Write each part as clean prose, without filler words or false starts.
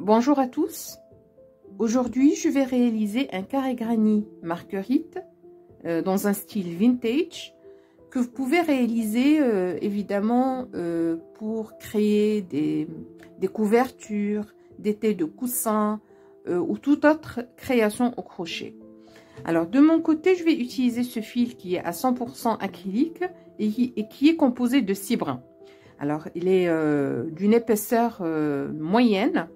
Bonjour à tous. Aujourd'hui, je vais réaliser un carré granit marguerite dans un style vintage que vous pouvez réaliser évidemment pour créer des couvertures, des têtes de coussins ou toute autre création au crochet. Alors de mon côté, je vais utiliser ce fil qui est à 100% acrylique et qui est composé de 6 brins. Alors il est d'une épaisseur moyenne.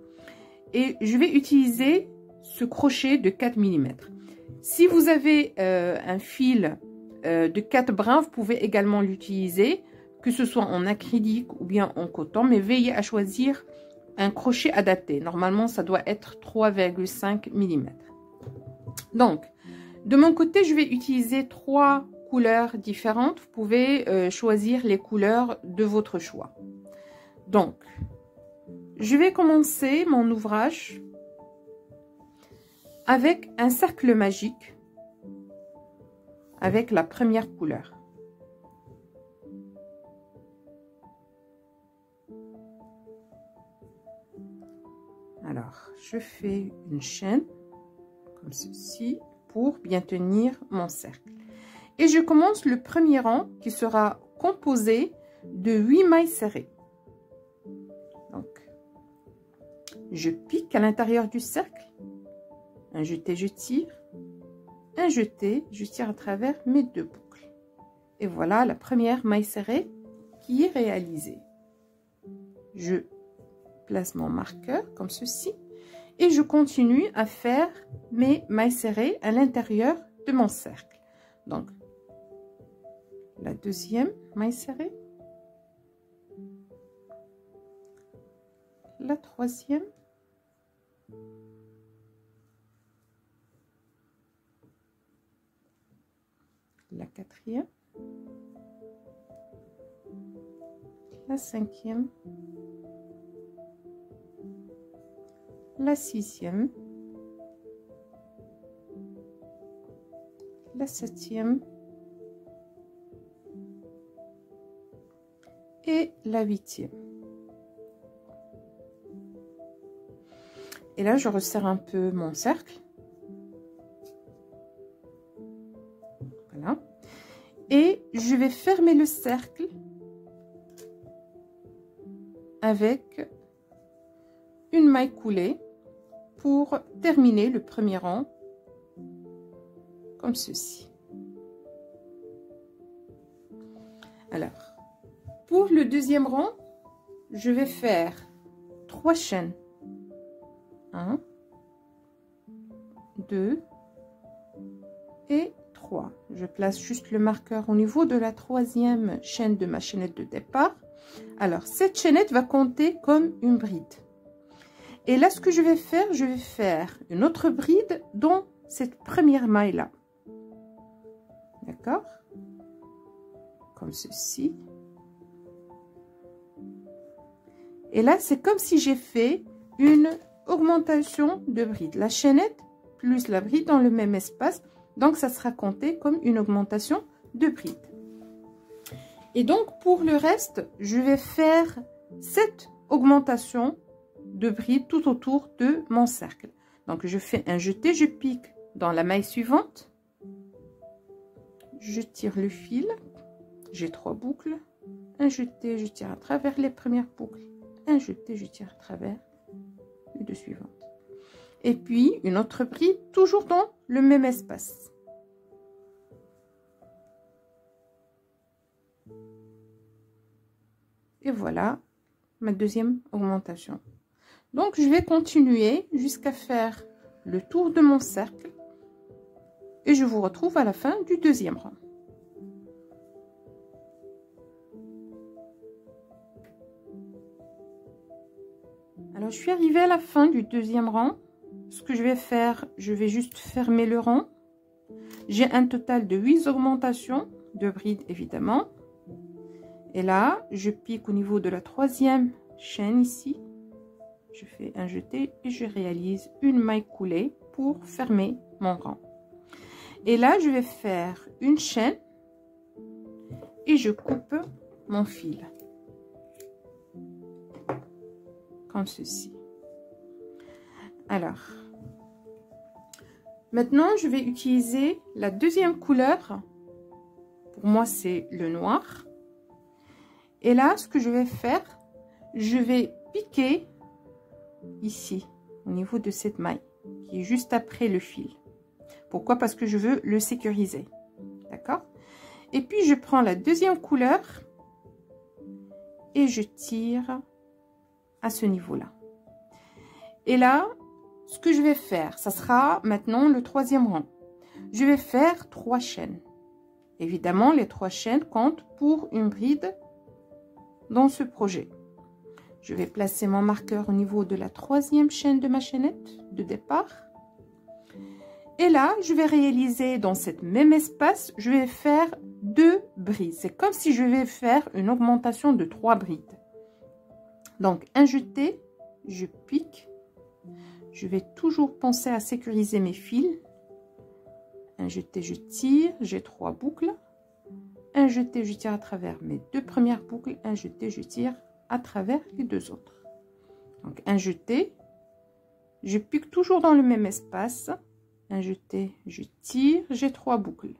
Et je vais utiliser ce crochet de 4 mm. Si vous avez un fil de 4 brins, vous pouvez également l'utiliser, que ce soit en acrylique ou bien en coton, mais veillez à choisir un crochet adapté. Normalement, ça doit être 3,5 mm. Donc, de mon côté, je vais utiliser 3 couleurs différentes. Vous pouvez choisir les couleurs de votre choix. Donc, je vais commencer mon ouvrage avec un cercle magique avec la première couleur. Alors, je fais une chaîne comme ceci pour bien tenir mon cercle. Et je commence le premier rang qui sera composé de 8 mailles serrées. Je pique à l'intérieur du cercle, un jeté, je tire, un jeté, je tire à travers mes 2 boucles. Et voilà la première maille serrée qui est réalisée. Je place mon marqueur comme ceci et je continue à faire mes mailles serrées à l'intérieur de mon cercle. Donc, la deuxième maille serrée, la troisième, la quatrième, la cinquième, la sixième, la septième et la huitième. Et là, je resserre un peu mon cercle. Voilà. Et je vais fermer le cercle avec une maille coulée pour terminer le premier rang comme ceci. Alors, pour le deuxième rang, je vais faire 3 chaînes. 1, 2 et 3. Je place juste le marqueur au niveau de la troisième chaîne de ma chaînette de départ. Alors, cette chaînette va compter comme une bride. Et là, ce que je vais faire une autre bride dans cette première maille-là. D'accord? Comme ceci. Et là, c'est comme si j'ai fait une augmentation de bride, la chaînette plus la bride dans le même espace, donc ça sera compté comme une augmentation de bride. Et donc pour le reste, je vais faire cette augmentation de bride tout autour de mon cercle. Donc je fais un jeté, je pique dans la maille suivante, je tire le fil, j'ai 3 boucles, un jeté, je tire à travers les premières boucles, un jeté, je tire à travers les 2 suivantes. Et puis une autre bride, toujours dans le même espace. Et voilà ma deuxième augmentation. Donc je vais continuer jusqu'à faire le tour de mon cercle. Et je vous retrouve à la fin du deuxième rang. Alors, je suis arrivée à la fin du deuxième rang. Ce que je vais faire, je vais juste fermer le rang. J'ai un total de 8 augmentations de bride, évidemment. Et là, je pique au niveau de la troisième chaîne ici. Je fais un jeté et je réalise une maille coulée pour fermer mon rang. Et là, je vais faire une chaîne et je coupe mon fil. Comme ceci. Alors, maintenant, je vais utiliser la deuxième couleur. Pour moi, c'est le noir. Et là, ce que je vais faire, je vais piquer ici, au niveau de cette maille, qui est juste après le fil. Pourquoi? Parce que je veux le sécuriser. D'accord? Et puis, je prends la deuxième couleur et je tire à ce niveau-là. Et là, ce que je vais faire, ça sera maintenant le troisième rang. Je vais faire 3 chaînes. Évidemment, les 3 chaînes comptent pour une bride dans ce projet. Je vais placer mon marqueur au niveau de la 3e chaîne de ma chaînette de départ. Et là, je vais réaliser dans cet même espace, je vais faire 2 brides. C'est comme si je vais faire une augmentation de 3 brides. Donc, un jeté, je pique. Je vais toujours penser à sécuriser mes fils. Un jeté, je tire, j'ai 3 boucles. Un jeté, je tire à travers mes 2 premières boucles. Un jeté, je tire à travers les 2 autres. Donc, un jeté, je pique toujours dans le même espace. Un jeté, je tire, j'ai 3 boucles.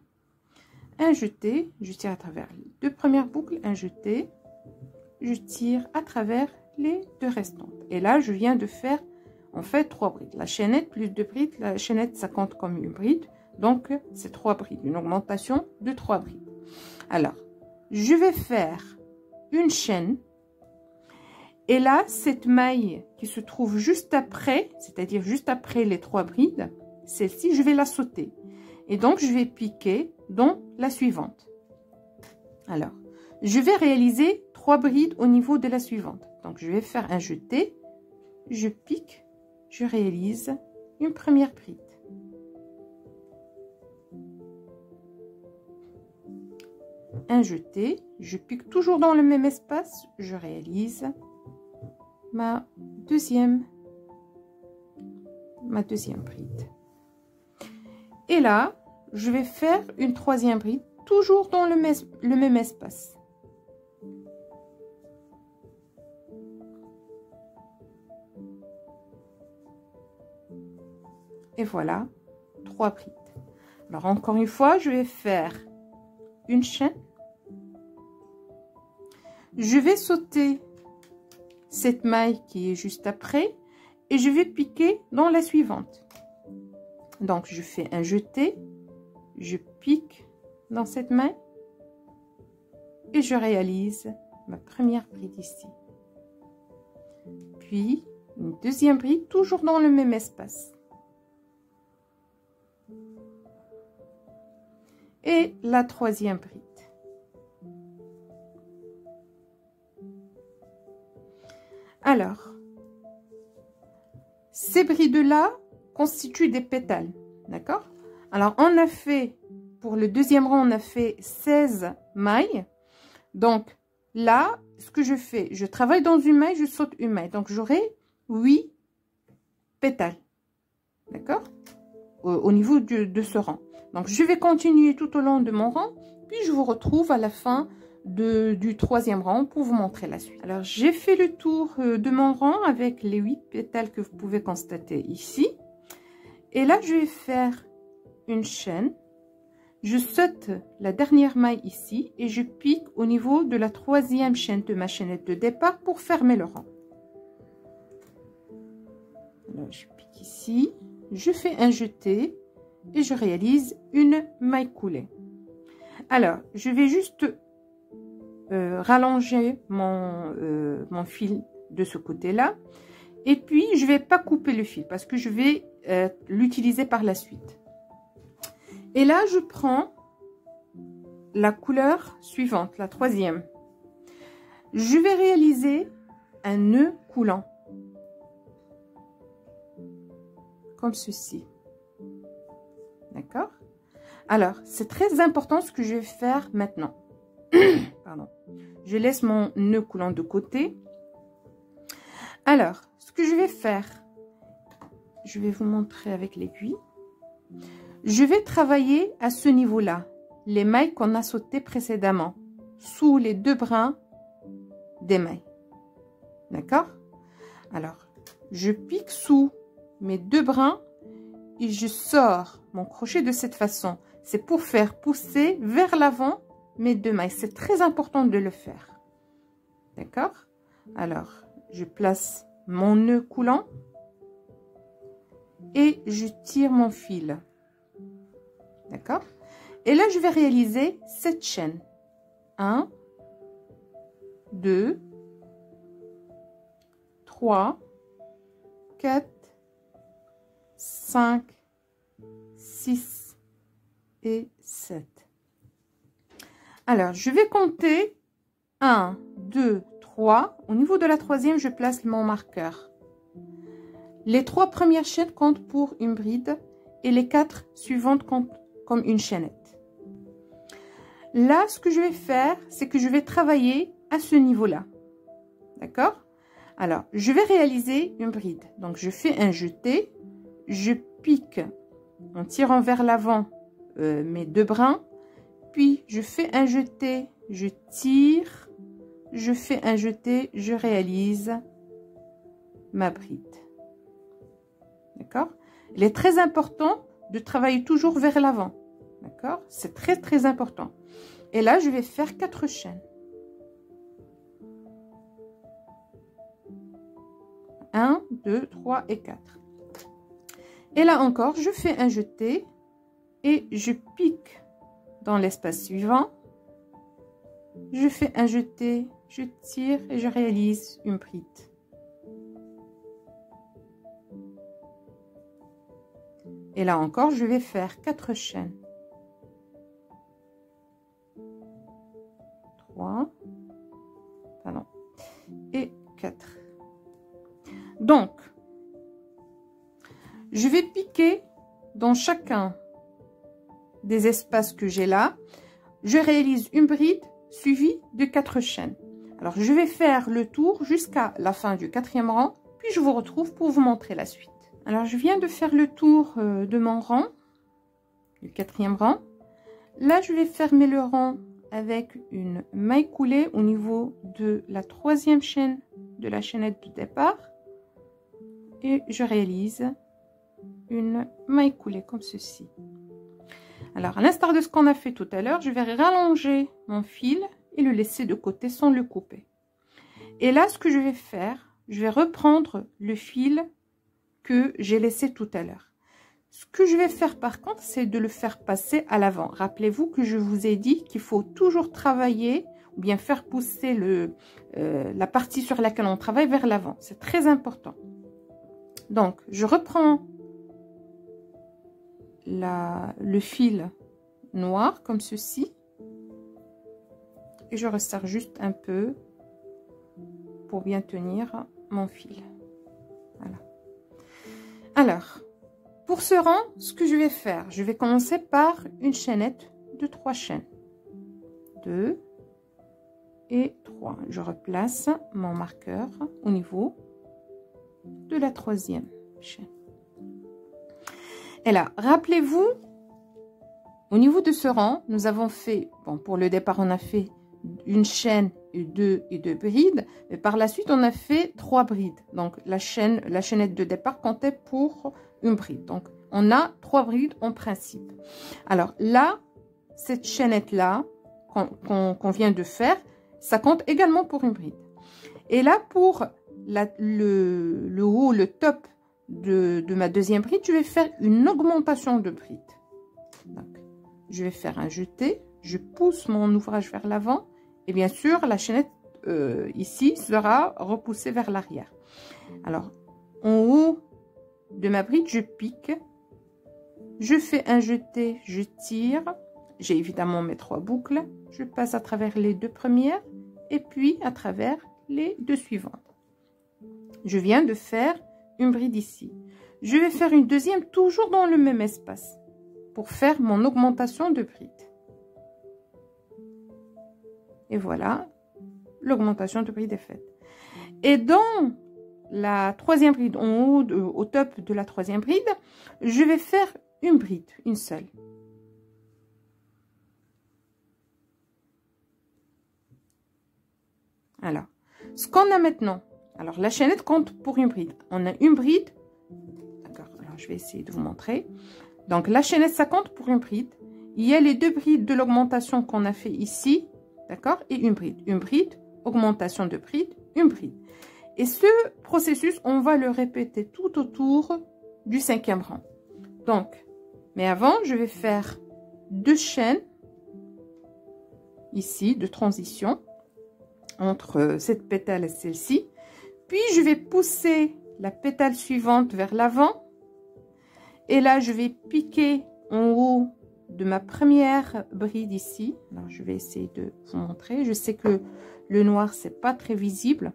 Un jeté, je tire à travers les 2 premières boucles. Un jeté, je tire à travers les 2 restantes. Et là, je viens de faire en fait 3 brides. La chaînette plus 2 brides, la chaînette ça compte comme une bride. Donc, c'est 3 brides, une augmentation de 3 brides. Alors, je vais faire une chaîne. Et là, cette maille qui se trouve juste après, c'est-à-dire juste après les 3 brides, celle-ci, je vais la sauter. Et donc, je vais piquer dans la suivante. Alors, je vais réaliser 3 brides au niveau de la suivante. Donc, je vais faire un jeté, je pique, je réalise une première bride. Un jeté, je pique toujours dans le même espace, je réalise ma deuxième bride. Et là, je vais faire une 3e bride, toujours dans le même espace. Et voilà, 3 brides. Alors, encore une fois, je vais faire une chaîne. Je vais sauter cette maille qui est juste après et je vais piquer dans la suivante. Donc, je fais un jeté, je pique dans cette maille et je réalise ma première bride ici. Puis, une 2e bride, toujours dans le même espace. Et la 3e bride. Alors, ces brides-là constituent des pétales, d'accord? Alors, on a fait, pour le 2e rang, on a fait 16 mailles. Donc, là, ce que je fais, je travaille dans une maille, je saute une maille. Donc, j'aurai 8 pétales, d'accord? Au niveau de ce rang. Donc, je vais continuer tout au long de mon rang, puis je vous retrouve à la fin du 3e rang pour vous montrer la suite. Alors, j'ai fait le tour de mon rang avec les 8 pétales que vous pouvez constater ici. Et là, je vais faire une chaîne. Je saute la dernière maille ici et je pique au niveau de la 3e chaîne de ma chaînette de départ pour fermer le rang. Alors, je pique ici, je fais un jeté et je réalise une maille coulée. Alors, je vais juste rallonger mon fil de ce côté-là. Et puis, je ne vais pas couper le fil parce que je vais l'utiliser par la suite. Et là, je prends la couleur suivante, la 3e. Je vais réaliser un nœud coulant. Comme ceci. D'accord? Alors, c'est très important ce que je vais faire maintenant. Pardon. Je laisse mon nœud coulant de côté. Alors, ce que je vais faire, je vais vous montrer avec l'aiguille. Je vais travailler à ce niveau-là, les mailles qu'on a sautées précédemment, sous les 2 brins des mailles. D'accord? Alors, je pique sous mes 2 brins et je sors mon crochet de cette façon. C'est pour faire pousser vers l'avant mes 2 mailles. C'est très important de le faire. D'accord? Alors, je place mon nœud coulant et je tire mon fil. D'accord? Et là, je vais réaliser cette chaîne. 1, 2, 3, 4, 5, 6 et 7. Alors, je vais compter 1, 2, 3. Au niveau de la troisième, je place mon marqueur. Les 3 premières chaînes comptent pour une bride et les 4 suivantes comptent comme une chaînette. Là, ce que je vais faire, c'est que je vais travailler à ce niveau-là. D'accord? Alors, je vais réaliser une bride. Donc, je fais un jeté, je pique en tirant vers l'avant mes 2 brins, puis je fais un jeté, je tire, je fais un jeté, je réalise ma bride. D'accord? Il est très important de travailler toujours vers l'avant. D'accord? C'est très très important. Et là, je vais faire 4 chaînes. 1, 2, 3 et 4. Et là encore, je fais un jeté et je pique dans l'espace suivant. Je fais un jeté, je tire et je réalise une bride. Et là encore, je vais faire 4 chaînes. 3, pardon, et 4. Donc, je vais piquer dans chacun des espaces que j'ai là. Je réalise une bride suivie de 4 chaînes. Alors, je vais faire le tour jusqu'à la fin du 4e rang, puis je vous retrouve pour vous montrer la suite. Alors, je viens de faire le tour de mon rang, du 4e rang. Là, je vais fermer le rang avec une maille coulée au niveau de la 3e chaîne de la chaînette de départ. Et je réalise une maille coulée comme ceci. Alors, à l'instar de ce qu'on a fait tout à l'heure, je vais rallonger mon fil et le laisser de côté sans le couper. Et là, ce que je vais faire, je vais reprendre le fil que j'ai laissé tout à l'heure. Ce que je vais faire par contre, c'est de le faire passer à l'avant. Rappelez-vous que je vous ai dit qu'il faut toujours travailler ou bien faire pousser la partie sur laquelle on travaille vers l'avant. C'est très important. Donc, je reprends le fil noir comme ceci et je resserre juste un peu pour bien tenir mon fil. Voilà. Alors, pour ce rang, ce que je vais faire, je vais commencer par une chaînette de 3 chaînes. 2 et 3. Je replace mon marqueur au niveau de la 3e chaîne. Et là, rappelez-vous, au niveau de ce rang, nous avons fait, bon, pour le départ, on a fait une chaîne et deux brides, mais par la suite, on a fait 3 brides. Donc, la chaînette de départ comptait pour une bride. Donc, on a 3 brides en principe. Alors là, cette chaînette-là qu'on vient de faire, ça compte également pour une bride. Et là, pour le haut, le top de ma 2e bride, je vais faire une augmentation de bride. Donc, je vais faire un jeté, je pousse mon ouvrage vers l'avant et bien sûr la chaînette ici sera repoussée vers l'arrière. Alors, en haut de ma bride, je pique, je fais un jeté, je tire, j'ai évidemment mes 3 boucles, je passe à travers les 2 premières et puis à travers les 2 suivantes. Je viens de faire une bride ici. Je vais faire une deuxième toujours dans le même espace pour faire mon augmentation de bride. Et voilà, l'augmentation de bride est faite. Et dans la 3e bride, en haut, au top de la 3e bride, je vais faire une bride, une seule. Alors, ce qu'on a maintenant, alors la chaînette compte pour une bride. On a une bride, Alors, je vais essayer de vous montrer. Donc, la chaînette, ça compte pour une bride. Il y a les deux brides de l'augmentation qu'on a fait ici, d'accord? Et une bride, augmentation de bride, une bride. Et ce processus, on va le répéter tout autour du 5e rang. Donc, mais avant, je vais faire 2 chaînes ici de transition entre cette pétale et celle-ci. Puis, je vais pousser la pétale suivante vers l'avant. Et là, je vais piquer en haut de ma première bride ici. Alors, je vais essayer de vous montrer. Je sais que le noir, c'est pas très visible.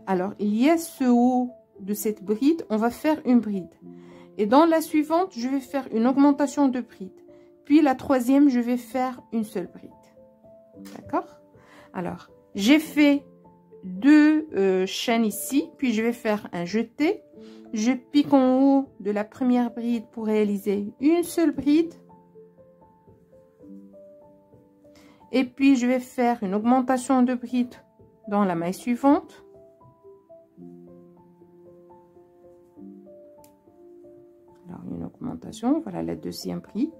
Alors, il y a ce haut de cette bride. On va faire une bride. Et dans la suivante, je vais faire une augmentation de bride. Puis, la troisième, je vais faire une seule bride. D'accord? Alors, j'ai fait 2 chaînes ici. Puis, je vais faire un jeté. Je pique en haut de la première bride pour réaliser une seule bride. Et puis, je vais faire une augmentation de bride dans la maille suivante. Alors, une augmentation, voilà la deuxième bride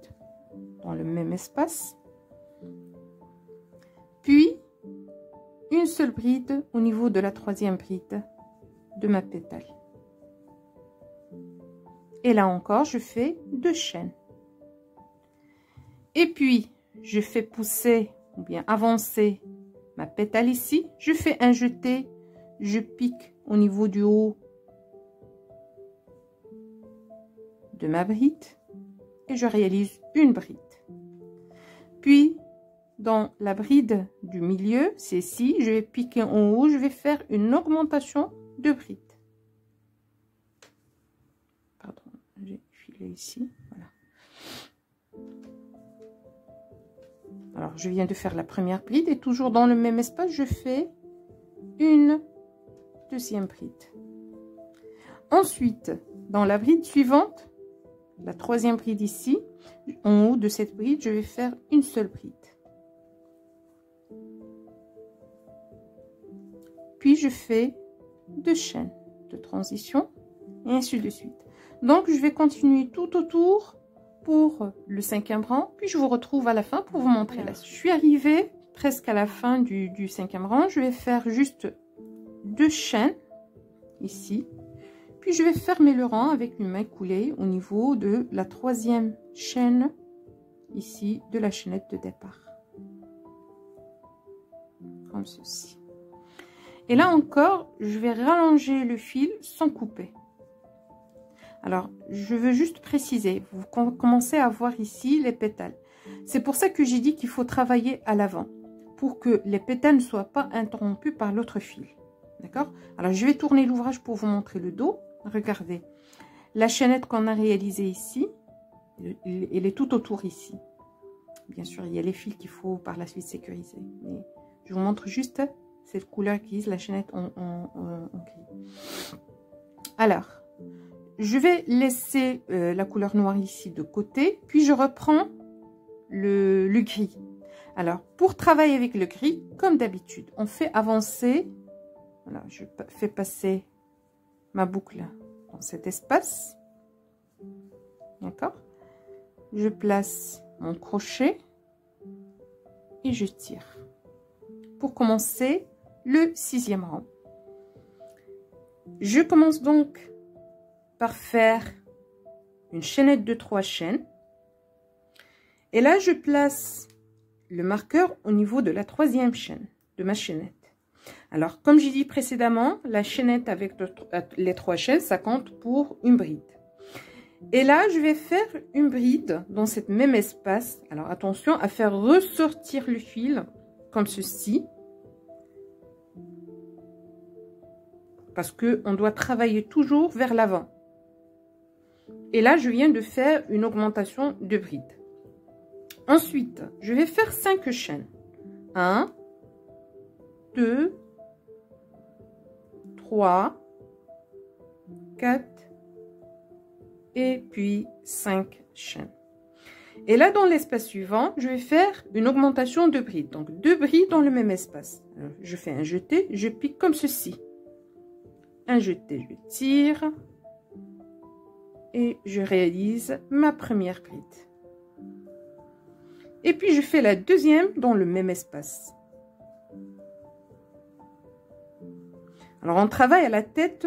dans le même espace. Puis, une seule bride au niveau de la troisième bride de ma pétale. Et là encore, je fais 2 chaînes. Et puis, je fais pousser ou bien avancer ma pétale ici. Je fais un jeté, je pique au niveau du haut de ma bride et je réalise une bride. Puis, dans la bride du milieu, c'est ici, je vais piquer en haut, je vais faire une augmentation de bride. Pardon, j'ai filé ici, voilà. Alors, je viens de faire la première bride et toujours dans le même espace, je fais une deuxième bride. Ensuite, dans la bride suivante, la troisième bride ici, en haut de cette bride, je vais faire une seule bride. Puis, je fais 2 chaînes de transition et ainsi de suite. Donc, je vais continuer tout autour pour le 5e rang, puis je vous retrouve à la fin pour vous montrer la suite. Je suis arrivée presque à la fin du 5e rang. Je vais faire juste 2 chaînes ici, puis je vais fermer le rang avec une maille coulée au niveau de la 3e chaîne ici de la chaînette de départ, comme ceci. Et là encore, je vais rallonger le fil sans couper. Alors, je veux juste préciser, vous commencez à voir ici les pétales. C'est pour ça que j'ai dit qu'il faut travailler à l'avant, pour que les pétales ne soient pas interrompus par l'autre fil. D'accord? Alors, je vais tourner l'ouvrage pour vous montrer le dos. Regardez, la chaînette qu'on a réalisée ici, elle est tout autour ici. Bien sûr, il y a les fils qu'il faut par la suite sécuriser. Mais je vous montre juste cette couleur grise, la chaînette en gris. Alors, je vais laisser la couleur noire ici de côté, puis je reprends le gris. Alors, pour travailler avec le gris, comme d'habitude, on fait avancer. Voilà, je fais passer ma boucle dans cet espace. D'accord? Je place mon crochet et je tire. Pour commencer le 6e rang. Je commence donc par faire une chaînette de 3 chaînes et là je place le marqueur au niveau de la 3e chaîne de ma chaînette. Alors comme j'ai dit précédemment, la chaînette avec les 3 chaînes, ça compte pour une bride. Et là je vais faire une bride dans cet même espace. Alors attention à faire ressortir le fil comme ceci, parce que on doit travailler toujours vers l'avant. Et là, je viens de faire une augmentation de bride. Ensuite, je vais faire 5 chaînes. 1, 2, 3, 4 et puis 5 chaînes. Et là, dans l'espace suivant, je vais faire une augmentation de bride. Donc, 2 brides dans le même espace. Alors, je fais un jeté, je pique comme ceci. Un jeté, je tire. et je réalise ma première bride. Et puis je fais la deuxième dans le même espace. Alors on travaille à la tête,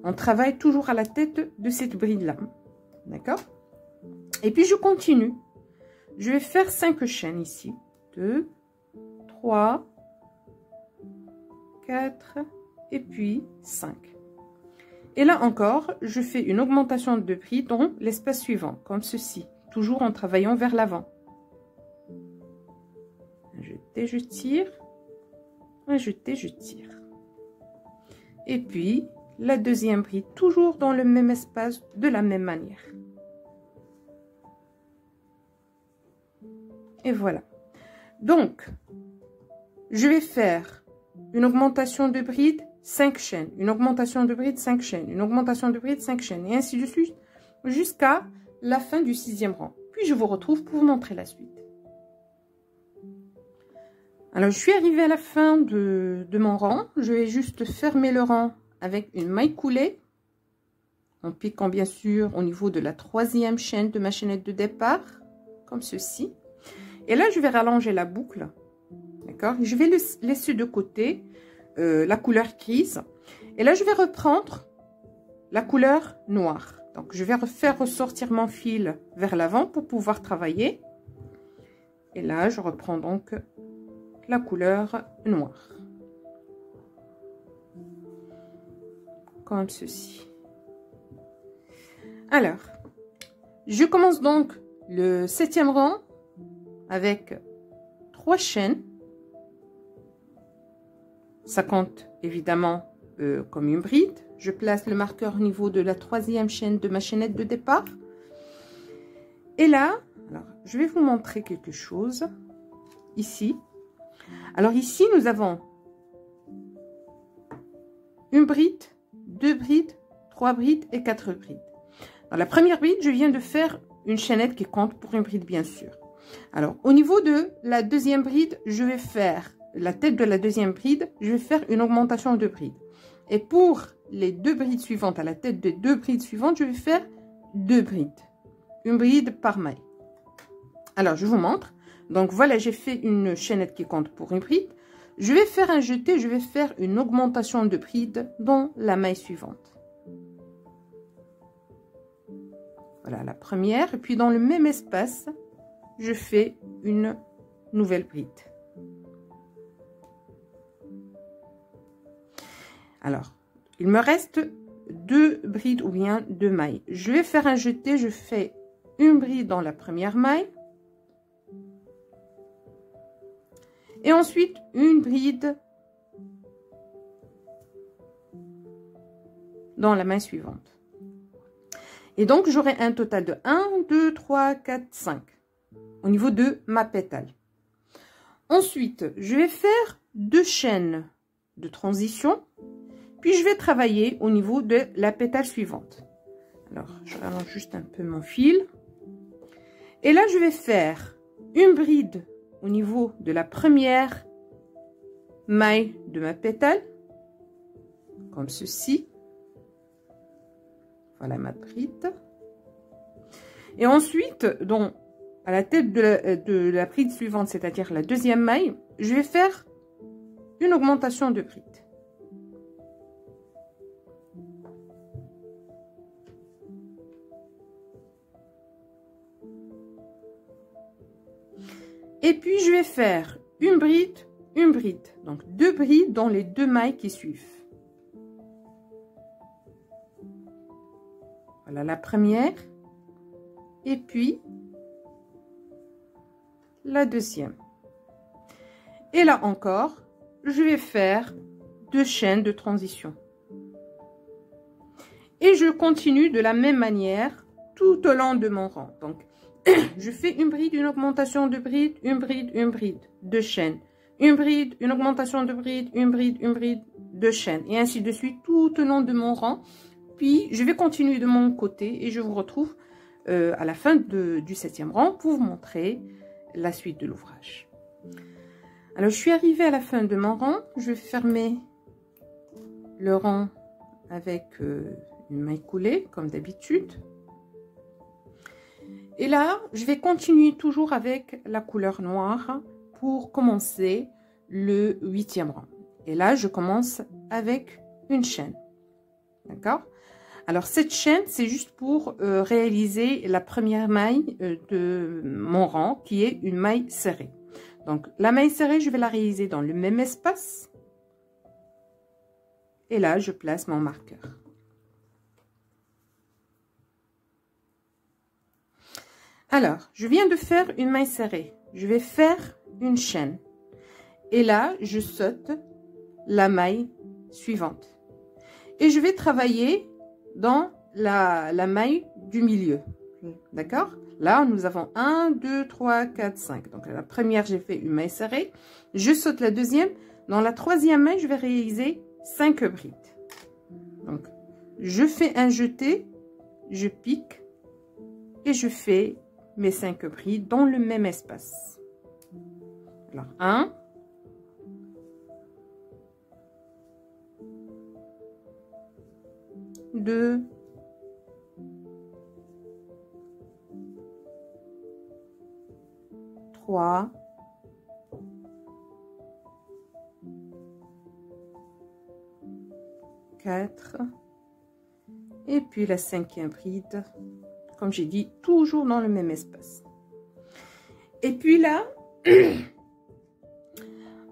on travaille toujours à la tête de cette bride là, d'accord? Et puis je continue. Je vais faire 5 chaînes ici. 2, 3, 4 et puis 5. Et là encore, je fais une augmentation de bride dans l'espace suivant, comme ceci, toujours en travaillant vers l'avant. Jeter, je tire, jeter, je tire. Et puis la deuxième bride, toujours dans le même espace, de la même manière. Et voilà. Donc, je vais faire une augmentation de bride, 5 chaînes, une augmentation de bride, 5 chaînes, une augmentation de bride, 5 chaînes, et ainsi de suite, jusqu'à la fin du 6e rang. Puis je vous retrouve pour vous montrer la suite. Alors, je suis arrivée à la fin de mon rang. Je vais juste fermer le rang avec une maille coulée, en piquant bien sûr au niveau de la 3e chaîne de ma chaînette de départ, comme ceci. Et là, je vais rallonger la boucle, d'accord? Je vais laisser de côté la couleur grise. Et là, je vais reprendre la couleur noire. Donc, je vais faire ressortir mon fil vers l'avant pour pouvoir travailler. Et là, je reprends donc la couleur noire. Comme ceci. Alors, je commence donc le 7e rang avec 3 chaînes. Ça compte évidemment comme une bride. Je place le marqueur au niveau de la 3e chaîne de ma chaînette de départ. Et là, alors, je vais vous montrer quelque chose ici. Alors ici, nous avons une bride, 2 brides, 3 brides et 4 brides. Dans la première bride, je viens de faire une chaînette qui compte pour une bride, bien sûr. Alors, au niveau de la deuxième bride, je vais faire la tête de la deuxième bride, je vais faire une augmentation de bride. Et pour les 2 brides suivantes, à la tête des 2 brides suivantes, je vais faire 2 brides. Une bride par maille. Alors, je vous montre. Donc, voilà, j'ai fait une chaînette qui compte pour une bride. Je vais faire un jeté, je vais faire une augmentation de bride dans la maille suivante. Voilà la première. Et puis, dans le même espace, je fais une nouvelle bride. Alors, il me reste 2 brides ou bien 2 mailles. Je vais faire un jeté, je fais une bride dans la première maille. Et ensuite, une bride dans la maille suivante. Et donc, j'aurai un total de 1, 2, 3, 4, 5 au niveau de ma pétale. Ensuite, je vais faire 2 chaînes de transition. Puis, je vais travailler au niveau de la pétale suivante. Alors, je rallonge juste un peu mon fil. Et là, je vais faire une bride au niveau de la première maille de ma pétale, comme ceci. Voilà ma bride. Et ensuite, donc, à la tête de la bride suivante, c'est-à-dire la deuxième maille, je vais faire une augmentation de bride. Et puis, je vais faire une bride. Donc, 2 brides dans les 2 mailles qui suivent. Voilà la première. Et puis, la deuxième. Et là encore, je vais faire 2 chaînes de transition. Et je continue de la même manière tout au long de mon rang. Donc, je fais une bride, une augmentation de bride, une bride, 2 chaînes. Une bride, une augmentation de bride, une bride, 2 chaînes. Et ainsi de suite tout au long de mon rang. Puis, je vais continuer de mon côté et je vous retrouve à la fin du 7e rang pour vous montrer la suite de l'ouvrage. Alors, je suis arrivée à la fin de mon rang. Je vais fermer le rang avec une maille coulée, comme d'habitude. Et là, je vais continuer toujours avec la couleur noire pour commencer le 8e rang. Et là, je commence avec une chaîne. D'accord? Alors, cette chaîne, c'est juste pour réaliser la première maille de mon rang, qui est une maille serrée. Donc, la maille serrée, je vais la réaliser dans le même espace. Et là, je place mon marqueur. Alors, je viens de faire une maille serrée. Je vais faire une chaîne. Et là, je saute la maille suivante. Et je vais travailler dans la maille du milieu. D'accord? Là, nous avons 1, 2, 3, 4, 5. Donc, la première, j'ai fait une maille serrée. Je saute la deuxième. Dans la troisième maille, je vais réaliser 5 brides. Donc, je fais un jeté, je pique et je fais mes 5 brides dans le même espace. Alors, 1, 2, 3, 4, et puis la 5e bride, comme j'ai dit, toujours dans le même espace. Et puis là,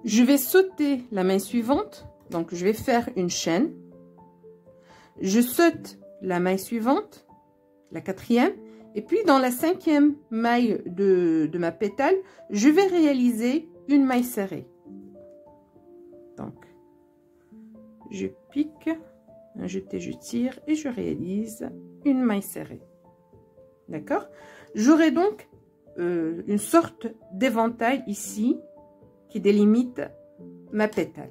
je vais sauter la maille suivante, donc je vais faire une chaîne. Je saute la maille suivante, la 4e, et puis dans la 5e maille de ma pétale, je vais réaliser une maille serrée. Donc, je pique, un jeté, je tire et je réalise une maille serrée. D'accord? J'aurai donc une sorte d'éventail ici qui délimite ma pétale.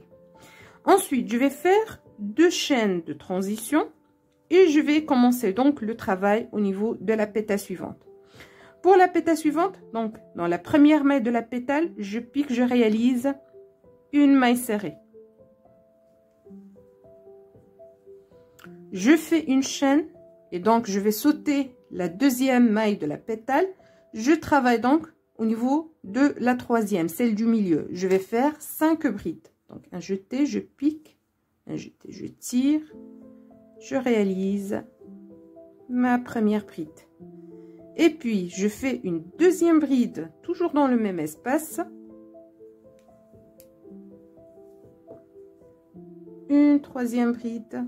Ensuite, je vais faire 2 chaînes de transition et je vais commencer donc le travail au niveau de la pétale suivante. Pour la pétale suivante, donc dans la première maille de la pétale, je pique, je réalise une maille serrée. Je fais une chaîne et donc je vais sauter la deuxième maille de la pétale. Je travaille donc au niveau de la troisième, celle du milieu. Je vais faire 5 brides. Donc un jeté, je pique, un jeté, je tire, je réalise ma première bride. Et puis je fais une deuxième bride, toujours dans le même espace. Une troisième bride.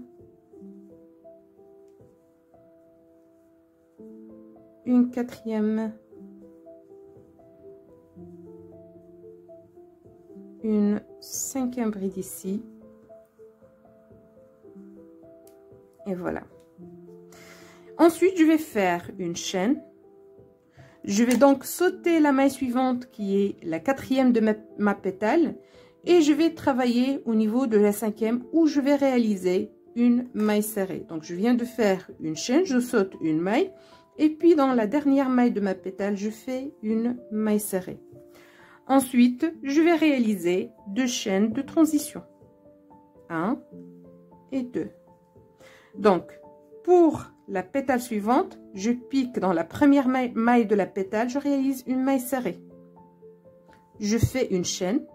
Une quatrième. Une 5e bride ici. Et voilà. Ensuite, je vais faire une chaîne. Je vais donc sauter la maille suivante qui est la 4e de ma pétale. Et je vais travailler au niveau de la 5e où je vais réaliser une maille serrée. Donc, je viens de faire une chaîne, je saute une maille. Et puis, dans la dernière maille de ma pétale, je fais une maille serrée. Ensuite, je vais réaliser 2 chaînes de transition. 1 et 2. Donc, pour la pétale suivante, je pique dans la première maille de la pétale, je réalise une maille serrée. Je fais une chaîne.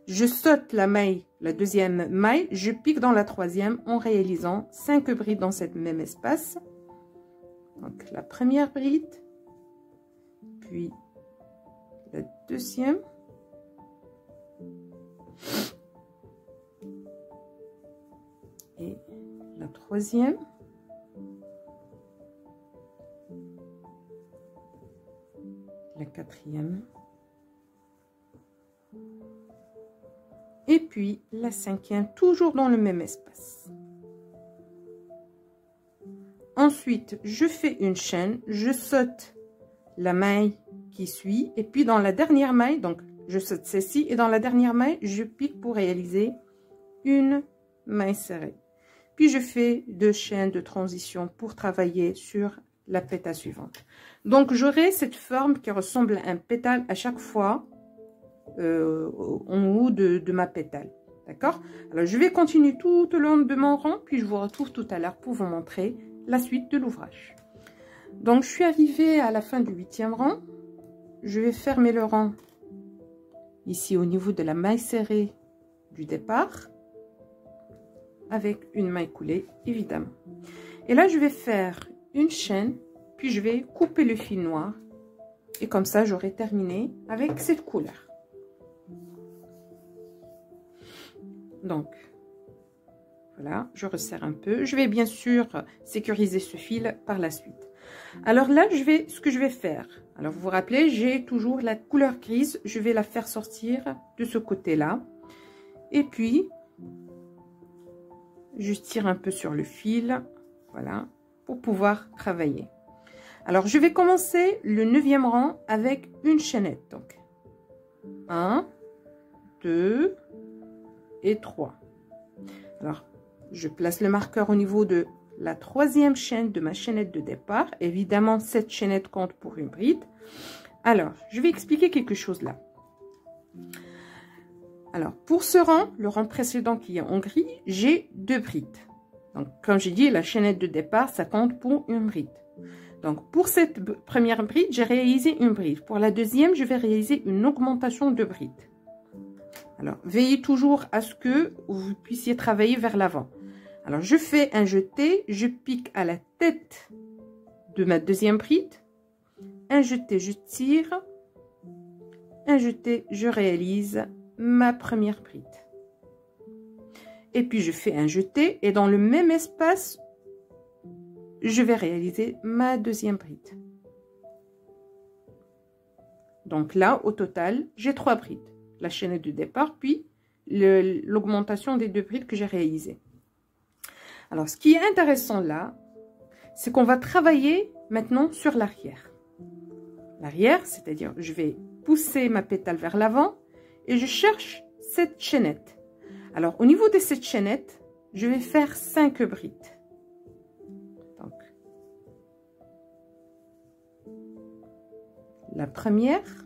Je saute la maille, la deuxième maille, je pique dans la troisième en réalisant 5 brides dans ce même espace. Donc, la première bride, puis la deuxième, et la troisième, la quatrième, et puis la 5e, toujours dans le même espace. Ensuite, je fais une chaîne, je saute la maille qui suit, et puis dans la dernière maille, donc je saute celle-ci, et dans la dernière maille, je pique pour réaliser une maille serrée. Puis je fais 2 chaînes de transition pour travailler sur la pétale suivante. Donc j'aurai cette forme qui ressemble à un pétale à chaque fois en haut de ma pétale. D'accord? Alors, je vais continuer tout au long de mon rang, puis je vous retrouve tout à l'heure pour vous montrer la suite de l'ouvrage. Donc, je suis arrivée à la fin du 8e rang. Je vais fermer le rang ici au niveau de la maille serrée du départ, avec une maille coulée, évidemment. Et là, je vais faire une chaîne, puis je vais couper le fil noir. Et comme ça, j'aurai terminé avec cette couleur. Donc, voilà, je resserre un peu. Je vais bien sûr sécuriser ce fil par la suite. Alors là, ce que je vais faire. Alors, vous vous rappelez, j'ai toujours la couleur grise. Je vais la faire sortir de ce côté-là. Et puis, je tire un peu sur le fil. Voilà, pour pouvoir travailler. Alors, je vais commencer le 9e rang avec une chaînette. Donc, 1, 2 et 3. Alors, je place le marqueur au niveau de la 3e chaîne de ma chaînette de départ. Évidemment, cette chaînette compte pour une bride. Alors, je vais expliquer quelque chose là. Alors, pour ce rang, le rang précédent qui est en gris, j'ai 2 brides. Donc, comme j'ai dit, la chaînette de départ, ça compte pour une bride. Donc, pour cette première bride, j'ai réalisé une bride. Pour la deuxième, je vais réaliser une augmentation de bride. Alors, veillez toujours à ce que vous puissiez travailler vers l'avant. Alors, je fais un jeté, je pique à la tête de ma deuxième bride. Un jeté, je tire. Un jeté, je réalise ma première bride. Et puis, je fais un jeté et dans le même espace, je vais réaliser ma deuxième bride. Donc là, au total, j'ai 3 brides. La chaînette de départ, puis l'augmentation des 2 brides que j'ai réalisées. Alors, ce qui est intéressant là, c'est qu'on va travailler maintenant sur l'arrière. L'arrière, c'est-à-dire, je vais pousser ma pétale vers l'avant et je cherche cette chaînette. Alors, au niveau de cette chaînette, je vais faire 5 brides. Donc, la première,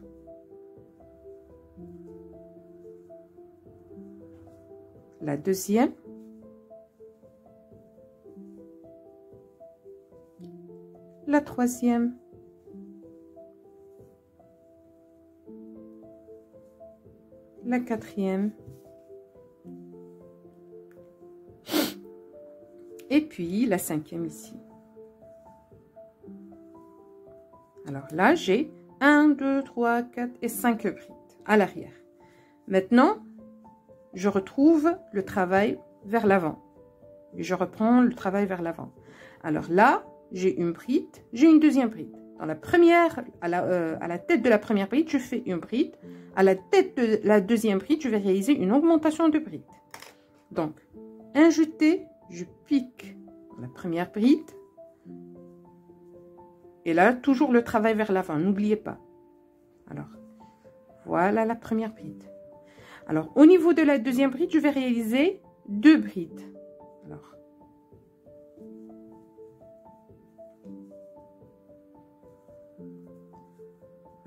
la deuxième, la troisième, la quatrième, et puis la cinquième ici. Alors là, j'ai 1, 2, 3, 4 et 5 brides à l'arrière. Maintenant, je retrouve le travail vers l'avant. Et je reprends le travail vers l'avant. Alors là, j'ai une bride, j'ai une deuxième bride. Dans la première, à la tête de la première bride, je fais une bride. À la tête de la deuxième bride, je vais réaliser une augmentation de bride. Donc, un jeté, je pique la première bride. Et là, toujours le travail vers l'avant, n'oubliez pas. Alors, voilà la première bride. Alors, au niveau de la deuxième bride, je vais réaliser 2 brides. Alors,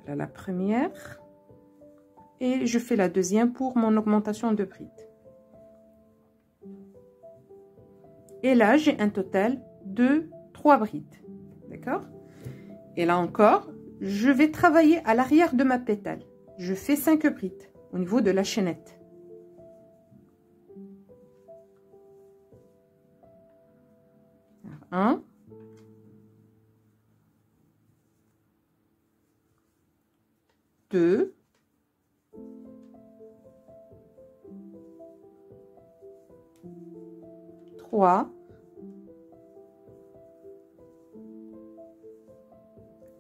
voilà la première. Et je fais la deuxième pour mon augmentation de bride. Et là, j'ai un total de 3 brides. D'accord? Et là encore, je vais travailler à l'arrière de ma pétale. Je fais 5 brides au niveau de la chaînette. Alors, 1, 2, 3,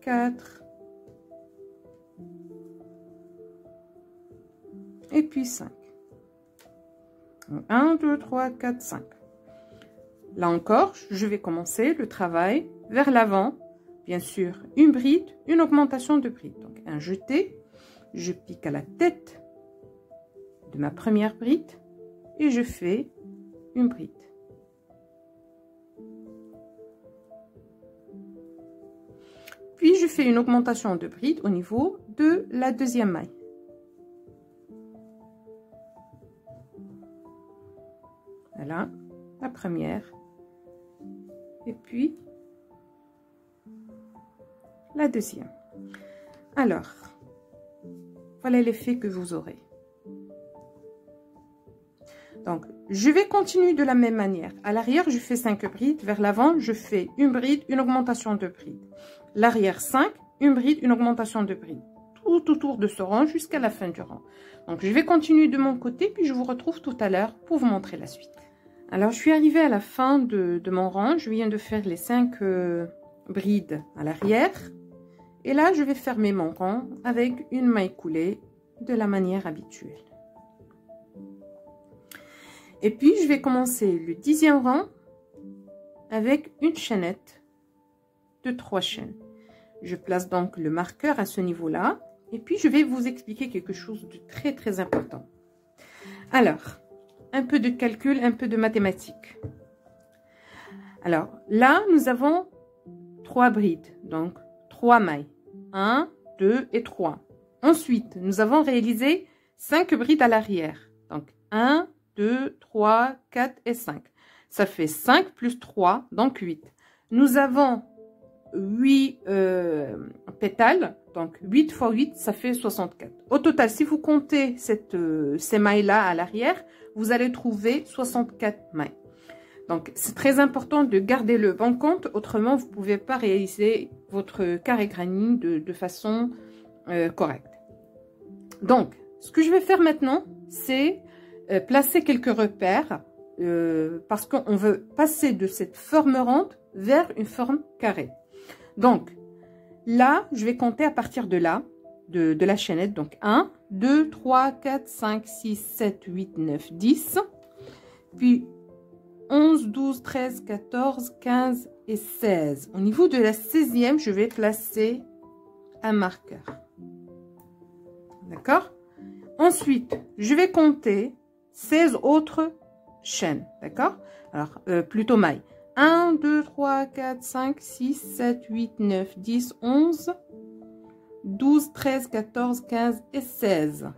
4 et puis 5. 1, 2, 3, 4, 5. Là encore, je vais commencer le travail vers l'avant. Bien sûr, une bride, une augmentation de bride. Donc, un jeté, je pique à la tête de ma première bride et je fais une bride. Puis, je fais une augmentation de bride au niveau de la deuxième maille. première. Et puis, la deuxième. Alors, voilà l'effet que vous aurez. Donc, je vais continuer de la même manière. À l'arrière, je fais 5 brides. Vers l'avant, je fais une bride, une augmentation de bride. L'arrière, 5, une bride, une augmentation de bride. Tout autour de ce rang jusqu'à la fin du rang. Donc, je vais continuer de mon côté, puis je vous retrouve tout à l'heure pour vous montrer la suite. Alors, je suis arrivée à la fin de mon rang. Je viens de faire les 5 brides à l'arrière. Et là, je vais fermer mon rang avec une maille coulée de la manière habituelle. Et puis, je vais commencer le 10e rang avec une chaînette de 3 chaînes. Je place donc le marqueur à ce niveau-là. Et puis, je vais vous expliquer quelque chose de très, très important. Alors, un peu de calcul, un peu de mathématiques. Alors, là, nous avons 3 brides, donc 3 mailles. 1, 2 et 3. Ensuite, nous avons réalisé 5 brides à l'arrière. Donc, 1, 2, 3, 4 et 5. Ça fait 5 plus 3, donc 8. Nous avons 8 pétales, donc 8 fois 8, ça fait 64. Au total, si vous comptez ces mailles-là à l'arrière, vous allez trouver 64 mailles. Donc, c'est très important de garder le bon compte, autrement, vous ne pouvez pas réaliser votre carré granny de façon correcte. Donc, ce que je vais faire maintenant, c'est placer quelques repères parce qu'on veut passer de cette forme ronde vers une forme carrée. Donc, là, je vais compter à partir de là, de la chaînette. Donc, 1, 2, 3, 4, 5, 6, 7, 8, 9, 10. Puis, 11, 12, 13, 14, 15 et 16. Au niveau de la 16e, je vais placer un marqueur. D'accord? Ensuite, je vais compter 16 autres chaînes. D'accord? Alors, plutôt mailles. 1, 2, 3, 4, 5, 6, 7, 8, 9, 10, 11, 12, 13, 14, 15 et 16.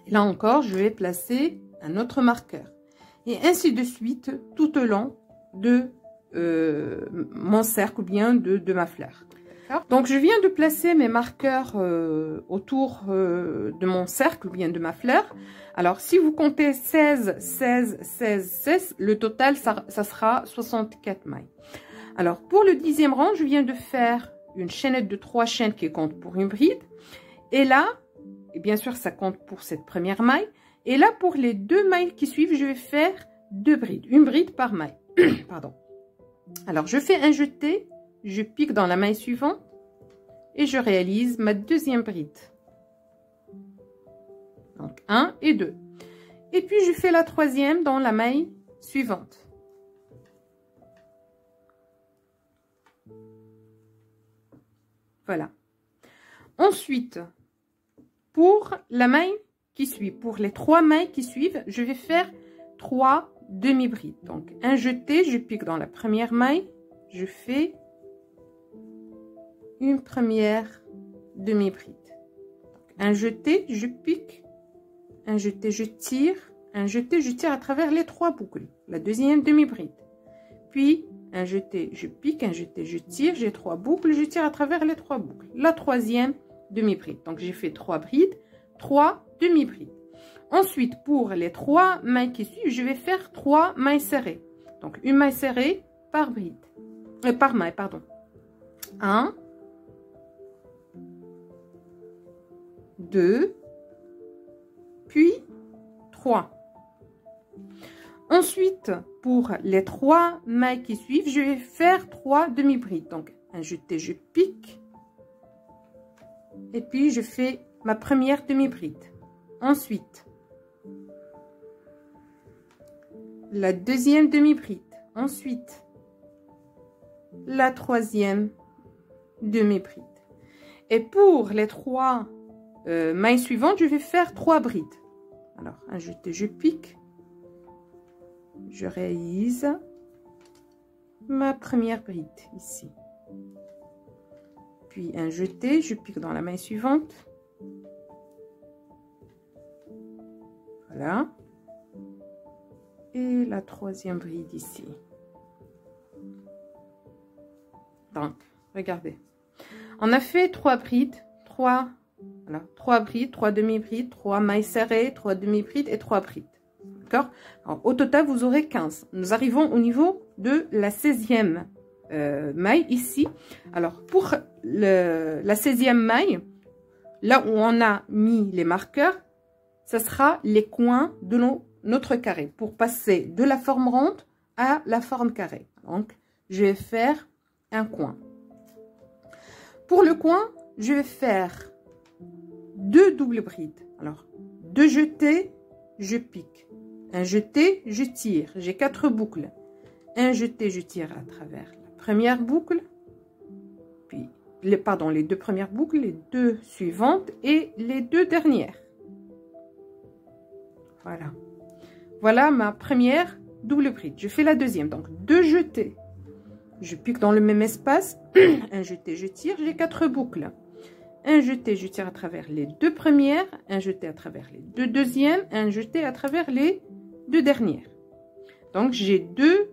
Et là encore, je vais placer un autre marqueur. Et ainsi de suite, tout au long de mon cercle ou bien de ma fleur. Donc, je viens de placer mes marqueurs autour de mon cercle ou bien de ma fleur. Alors, si vous comptez 16, 16, 16, 16, le total, ça sera 64 mailles. Alors, pour le 10e rang, je viens de faire une chaînette de 3 chaînes qui compte pour une bride. Et là, et bien sûr, ça compte pour cette première maille. Et là, pour les 2 mailles qui suivent, je vais faire 2 brides. Une bride par maille. Pardon. Alors, je fais un jeté. Je pique dans la maille suivante. Et je réalise ma 2e bride. Donc, 1 et 2. Et puis, je fais la 3e dans la maille suivante. Voilà. Ensuite, pour la maille qui suit, pour les 3 mailles qui suivent, je vais faire 3 demi-brides. Donc, un jeté, je pique dans la première maille, je fais une première demi-bride. Un jeté, je pique, un jeté, je tire, un jeté, je tire à travers les 3 boucles, la 2e demi-bride. Puis, un jeté, je pique, un jeté, je tire, j'ai 3 boucles, je tire à travers les 3 boucles, la 3e demi-bride. Donc, j'ai fait 3 brides, 3 demi-brides. Ensuite, pour les 3 mailles qui suivent, je vais faire 3 mailles serrées. Donc, une maille serrée par bride. Par maille, pardon. 1, 2, puis 3. Ensuite, pour les 3 mailles qui suivent, je vais faire 3 demi-brides. Donc, un jeté, je pique. Et puis, je fais ma première demi-bride. Ensuite, la 2e demi-bride. Ensuite, la 3e demi-bride. Et pour les 3 mailles suivantes, je vais faire 3 brides. Alors, un jeté, je pique. Je réalise ma première bride ici. Puis un jeté, je pique dans la maille suivante. Voilà. et la troisième bride ici. Donc, regardez. On a fait 3 brides, 3 brides, 3 demi-brides, 3 mailles serrées, 3 demi-brides et 3 brides. D'accord? Au total, vous aurez 15. Nous arrivons au niveau de la 16e maille ici. Alors, pour la 16e maille, là où on a mis les marqueurs, ce sera les coins de notre carré pour passer de la forme ronde à la forme carrée. Donc, je vais faire un coin. Pour le coin, je vais faire 2 doubles brides. Alors, 2 jetés, je pique. Un jeté, je tire. J'ai 4 boucles. Un jeté, je tire à travers la première boucle. Puis, les 2 premières boucles, les 2 suivantes et les 2 dernières. Voilà. Voilà ma première double bride. Je fais la deuxième. Donc, 2 jetés. Je pique dans le même espace. Un jeté, je tire. J'ai 4 boucles. Un jeté, je tire à travers les 2 premières. Un jeté à travers les 2 deuxièmes. Un jeté à travers les 2 dernières. Donc, j'ai 2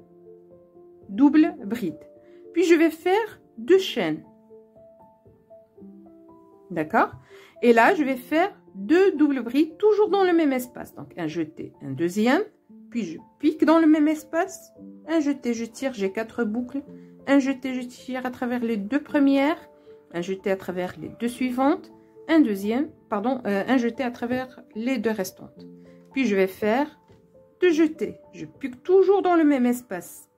doubles brides. Puis, je vais faire 2 chaînes. D'accord? Et là, je vais faire 2 doubles brides, toujours dans le même espace. Donc, un jeté, un deuxième. Puis, je pique dans le même espace. Un jeté, je tire, j'ai 4 boucles. Un jeté, je tire à travers les 2 premières. Un jeté à travers les 2 suivantes. Un jeté à travers les 2 restantes. Puis, je vais faire 2 jetés. Je pique toujours dans le même espace.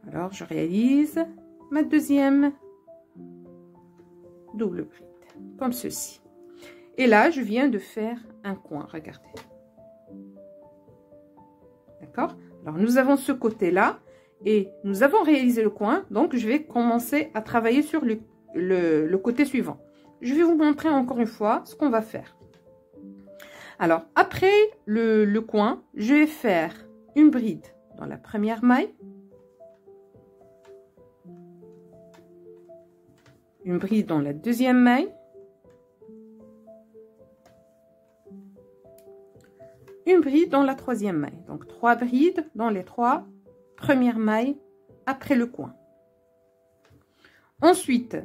Alors, je réalise ma deuxième double bride, comme ceci. Et là, je viens de faire un coin, regardez. D'accord? Alors, nous avons ce côté-là et nous avons réalisé le coin. Donc, je vais commencer à travailler sur le côté suivant. Je vais vous montrer encore une fois ce qu'on va faire. Alors, après le coin, je vais faire une bride dans la première maille. Une bride dans la deuxième maille. Une bride dans la troisième maille. Donc, 3 brides dans les 3 premières mailles après le coin. Ensuite,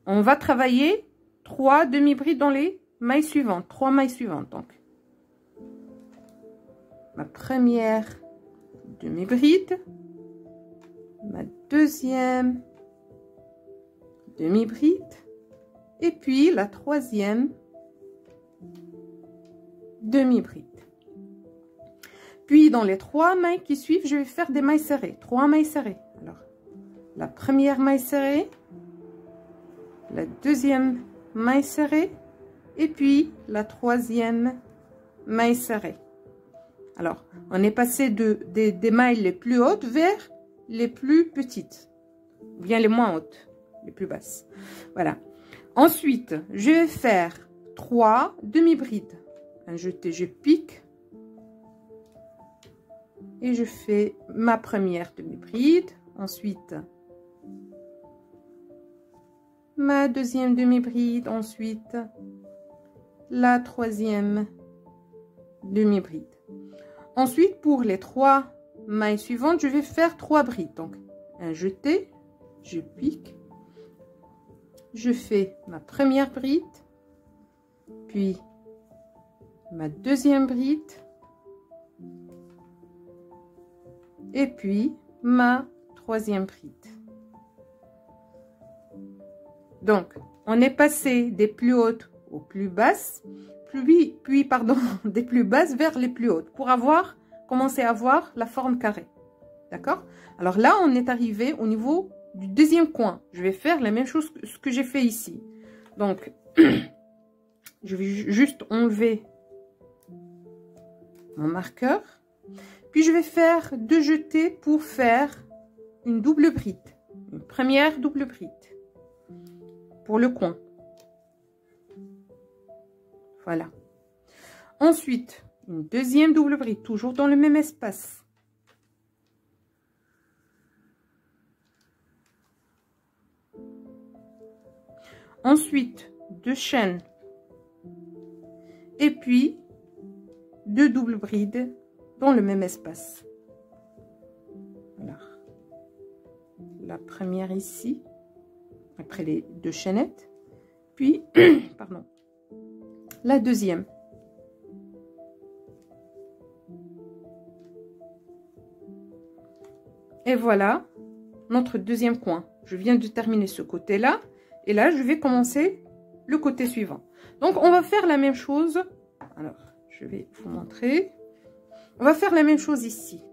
on va travailler 3 demi-brides dans les mailles suivantes. 3 mailles suivantes. Donc, ma première demi-bride. Ma deuxième demi-bride. Et puis, la troisième demi-bride. Puis, dans les 3 mailles qui suivent, je vais faire des mailles serrées. 3 mailles serrées. Alors, la première maille serrée, la deuxième maille serrée, et puis la troisième maille serrée. Alors, on est passé des mailles les plus hautes vers les plus petites, ou bien les moins hautes, les plus basses. Voilà. Ensuite, je vais faire 3 demi-brides. Un jeté, je pique. Et je fais ma première demi-bride. Ensuite, ma deuxième demi-bride. Ensuite, la troisième demi-bride. Ensuite, pour les 3 mailles suivantes, je vais faire 3 brides. Donc, un jeté, je pique. Je fais ma première bride. Puis, ma deuxième bride. Et puis, ma troisième bride. Donc, on est passé des plus hautes aux plus basses, puis des plus basses vers les plus hautes, pour commencer à avoir la forme carrée. D'accord? Alors là, on est arrivé au niveau du deuxième coin. Je vais faire la même chose que ce que j'ai fait ici. Donc, je vais juste enlever mon marqueur. Puis, je vais faire 2 jetés pour faire une double bride. Une première double bride. Pour le coin. Voilà. Ensuite, une deuxième double bride, toujours dans le même espace. Ensuite, 2 chaînes. Et puis, 2 doubles brides dans le même espace. Voilà. La première ici, après les 2 chaînettes, puis pardon, la deuxième. Et voilà notre deuxième coin. Je viens de terminer ce côté-là. Et là, je vais commencer le côté suivant. Donc, on va faire la même chose. Alors, je vais vous montrer. On va faire la même chose ici.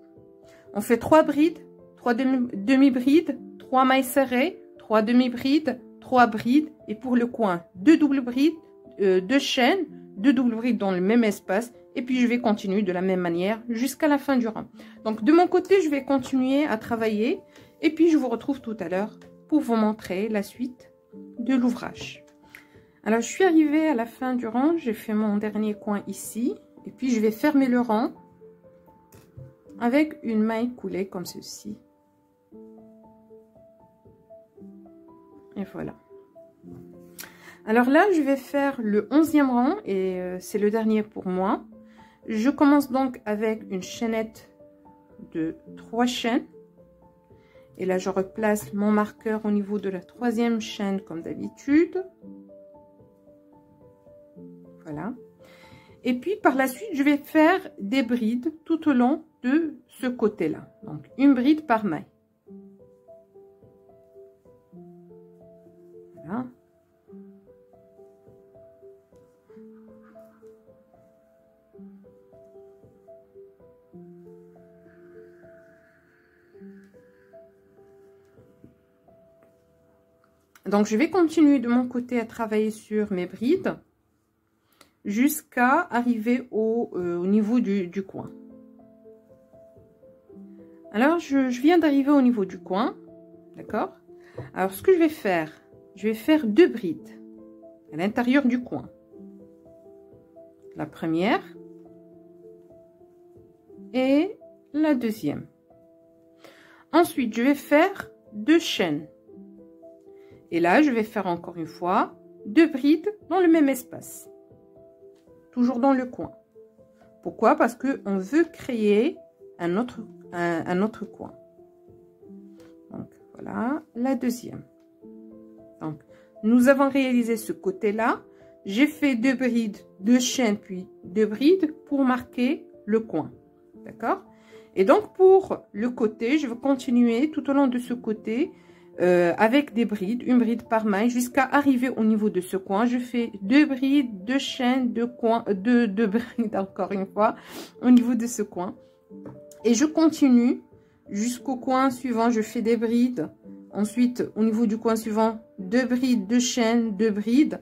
On fait 3 brides, 3 demi-brides, 3 mailles serrées, 3 demi-brides, 3 brides. Et pour le coin, 2 doubles brides, 2 chaînes, 2 doubles brides dans le même espace. Et puis, je vais continuer de la même manière jusqu'à la fin du rang. Donc, de mon côté, je vais continuer à travailler. Et puis, je vous retrouve tout à l'heure pour vous montrer la suite de l'ouvrage. Alors, je suis arrivée à la fin du rang. J'ai fait mon dernier coin ici. Et puis, je vais fermer le rang avec une maille coulée comme ceci. Et voilà. Alors là, je vais faire le 11e rang et c'est le dernier pour moi. Je commence donc avec une chaînette de 3 chaînes. Et là, je replace mon marqueur au niveau de la 3e chaîne comme d'habitude. Voilà. Et puis, par la suite, je vais faire des brides tout au long de ce côté-là. Donc, une bride par maille. Voilà. Donc, je vais continuer de mon côté à travailler sur mes brides jusqu'à arriver au niveau du coin. Alors, je viens d'arriver au niveau du coin, d'accord? Alors, ce que je vais faire 2 brides à l'intérieur du coin. La première et la deuxième. Ensuite, je vais faire 2 chaînes. Et là, je vais faire encore une fois 2 brides dans le même espace. Toujours dans le coin. Pourquoi? Parce qu'on veut créer un autre coin. Donc, voilà la deuxième. Donc, nous avons réalisé ce côté-là. J'ai fait 2 brides, 2 chaînes, puis 2 brides pour marquer le coin. D'accord? Et donc, pour le côté, je vais continuer tout au long de ce côté avec des brides, une bride par maille, jusqu'à arriver au niveau de ce coin. Je fais 2 brides, 2 chaînes, 2 brides, encore une fois, au niveau de ce coin. Et je continue jusqu'au coin suivant, je fais des brides. Ensuite, au niveau du coin suivant, 2 brides, 2 chaînes, 2 brides.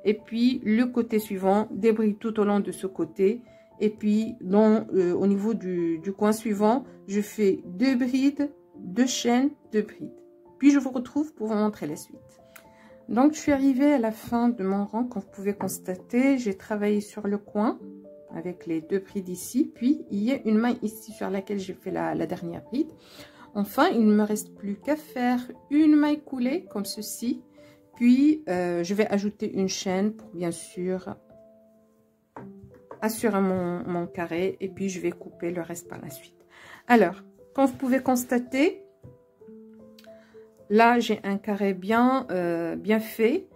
Et puis, le côté suivant, des brides tout au long de ce côté. Et puis, au niveau du coin suivant, je fais 2 brides, 2 chaînes, 2 brides. Puis, je vous retrouve pour vous montrer la suite. Donc, je suis arrivée à la fin de mon rang. Comme vous pouvez constater, j'ai travaillé sur le coin avec les 2 brides ici. Puis, il y a une maille ici sur laquelle j'ai fait la dernière bride. Enfin, il ne me reste plus qu'à faire une maille coulée comme ceci. Puis, je vais ajouter une chaîne pour bien sûr assurer mon carré. Et puis, je vais couper le reste par la suite. Alors, comme vous pouvez constater, là, j'ai un carré bien fait.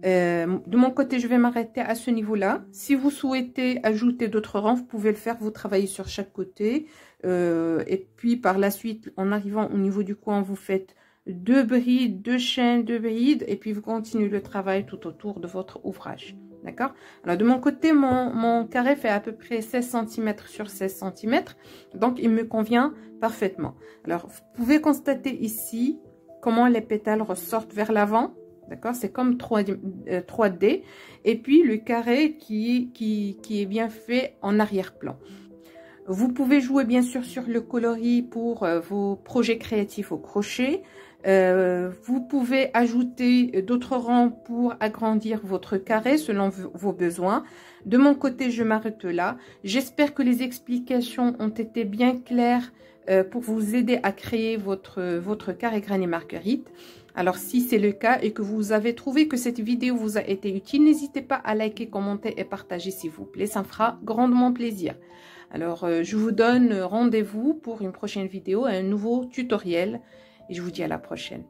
De mon côté, je vais m'arrêter à ce niveau-là. Si vous souhaitez ajouter d'autres rangs, vous pouvez le faire. Vous travaillez sur chaque côté. Et puis, par la suite, en arrivant au niveau du coin, vous faites 2 brides, 2 chaînes, 2 brides. Et puis, vous continuez le travail tout autour de votre ouvrage. D'accord? Alors, de mon côté, mon carré fait à peu près 16 cm sur 16 cm. Donc, il me convient parfaitement. Alors, vous pouvez constater ici comment les pétales ressortent vers l'avant. D'accord? C'est comme 3D. Et puis, le carré qui est bien fait en arrière-plan. Vous pouvez jouer bien sûr sur le coloris pour vos projets créatifs au crochet. Vous pouvez ajouter d'autres rangs pour agrandir votre carré selon vos besoins. De mon côté, je m'arrête là. J'espère que les explications ont été bien claires pour vous aider à créer votre carré Granny Marguerite. Alors, si c'est le cas et que vous avez trouvé que cette vidéo vous a été utile, n'hésitez pas à liker, commenter et partager s'il vous plaît. Ça me fera grandement plaisir. Alors, je vous donne rendez-vous pour une prochaine vidéo, un nouveau tutoriel. Et je vous dis à la prochaine.